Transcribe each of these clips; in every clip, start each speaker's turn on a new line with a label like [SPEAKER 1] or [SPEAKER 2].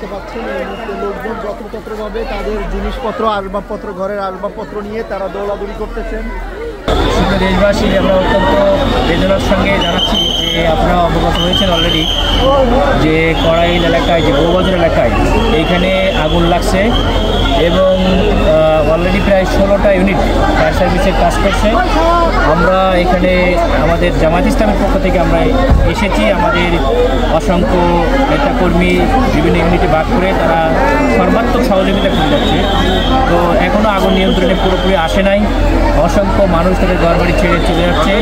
[SPEAKER 1] দেখতে পাচ্ছেন এই মুহূর্তে লোকজন যত্রতত্রভাবে তাদের জিনিসপত্র আসবাবপত্র ঘরের আসবাবপত্র নিয়ে তারা দৌড়াদৌড়ি করতেছেন।
[SPEAKER 2] দেশবাসী আমরা অত্যন্ত বেদনার সঙ্গে জানাচ্ছি যে আপনারা অবগত হয়েছেন অলরেডি যে কড়াইল এলাকায় যে বউবাজার এলাকায় এইখানে আগুন লাগছে এবং অলরেডি প্রায় 16টা ইউনিট ফায়ার সার্ভিসের কাজ করছে। আমরা এখানে আমাদের জামায়াত ইসলামের পক্ষ থেকে আমরা এসেছি, আমাদের অসংখ্য নেতাকর্মী বিভিন্ন ইউনিটে ভাগ করে তারা সর্বাত্মক সহযোগিতা করে যাচ্ছে। তো এখনও আগুন নিয়ন্ত্রণে পুরোপুরি আসে নাই, অসংখ্য মানুষ তাদের ঘরবাড়ি ছেড়ে চলে যাচ্ছে।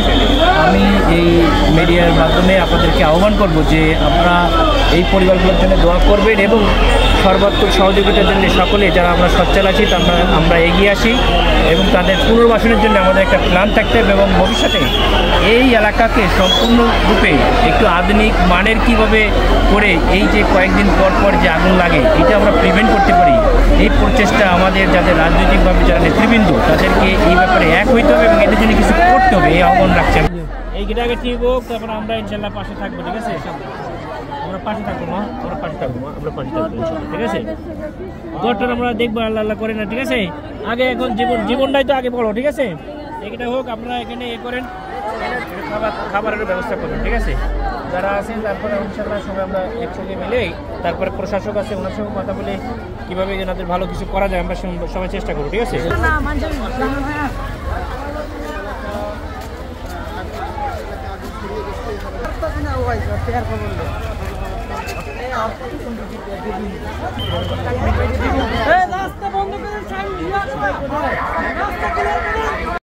[SPEAKER 2] আমি এই মিডিয়ার মাধ্যমে আপনাদেরকে আহ্বান করব যে আপনারা এই পরিবারগুলোর জন্য দোয়া করবেন এবং সর্বাত্মক সহযোগিতার জন্য সকলে যারা আমরা সচ্ছল আছি আমরা এগিয়ে আসি এবং তাদের পুনর্বাসনের জন্য আমাদের একটা প্ল্যান থাকতে হবে এবং ভবিষ্যতে এই এলাকাকে সম্পূর্ণরূপে একটু আধুনিক মানের কীভাবে করে এই যে কয়েকদিন পর পর যে আগুন লাগে এটা আমরা প্রিভেন্ট করতে পারি, এই প্রচেষ্টা আমাদের যাদের রাজনৈতিকভাবে যারা নেতৃবৃন্দ তাদেরকে এই ব্যাপারে এক হইতে হবে এবং এদের জন্য কিছু করতে হবে, এই আহ্বান রাখছেন। এই গিটাকে ঠিক হোক, তারপর আমরা ইনশাল্লাহ পাশে থাকবো, ঠিক আছে? আমরা পাশে থাকবো মা, আমরা পাশে থাকবো মা, আমরা পাশে থাকবো ইনশাল্লাহ, ঠিক আছে? ঘরটার আমরা দেখবো, আল্লাহ আল্লাহ করে না, ঠিক আছে? আগে এখন জীবনটাই তো আগে বলো, ঠিক আছে? এইটা হোক, আপনারা এখানে করেন, খাবারের ব্যবস্থা করবেন, ঠিক আছে? যারা আছেন তারপরে ইনশাল্লাহ সবাই আমরা একসঙ্গে মিলে তারপরে প্রশাসক আছে ওনার সঙ্গে কথা বলে কীভাবে এনাদের ভালো কিছু করা যায় আমরা সবাই চেষ্টা করবো, ঠিক আছে?